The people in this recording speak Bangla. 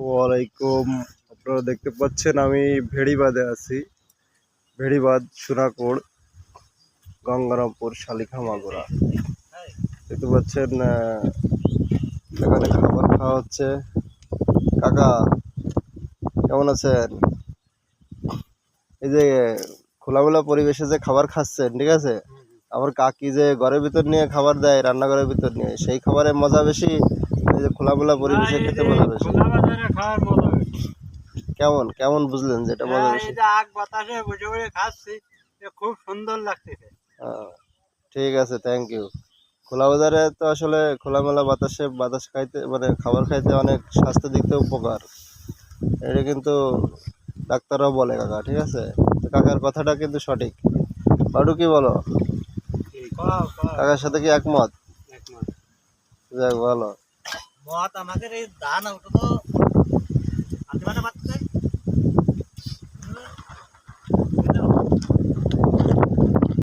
ওয়ালাইকুম। আপনারা দেখতে পাচ্ছেন আমি ভেড়িবাঁধে আছি। ভেড়িবাঁধ, সোনাকোড়, গঙ্গারামপুর, শালিখা, মাগুরা। দেখতে পাচ্ছেন এখানে খাবার খাওয়া হচ্ছে। কাকা কেমন আছেন? এই যে খোলামেলা পরিবেশে যে খাবার খাচ্ছেন, ঠিক আছে, আমার কাকি যে ঘরের ভিতর নিয়ে খাবার দেয়, রান্নাঘরের ভিতর নিয়ে, সেই খাবারের মজা বেশি, এই যে খোলামেলা পরিবেশে খেতে মজা বেশি? কেমন কেমন বুঝলেন যে এটা মজা বেশি? বাতাসে বসে বসে খাচ্ছি, খুব সুন্দর লাগতেছে। ঠিক আছে, থ্যাংক ইউ। খোলা বাজারে তো আসলে খোলামেলা বাতাসে বাতাস খাইতে, মানে খাবার খাইতে অনেক স্বাস্থ্য দিক থেকে উপকার। এটা কিন্তু ডাক্তাররাও বলে কাকা, ঠিক আছে? তো কাকার কথাটা কিন্তু সঠিক। বাড়ু কি বলো? কাকার সাথে কি একমত? যাক, ভালো। আমাদের এই ধান ওটা তো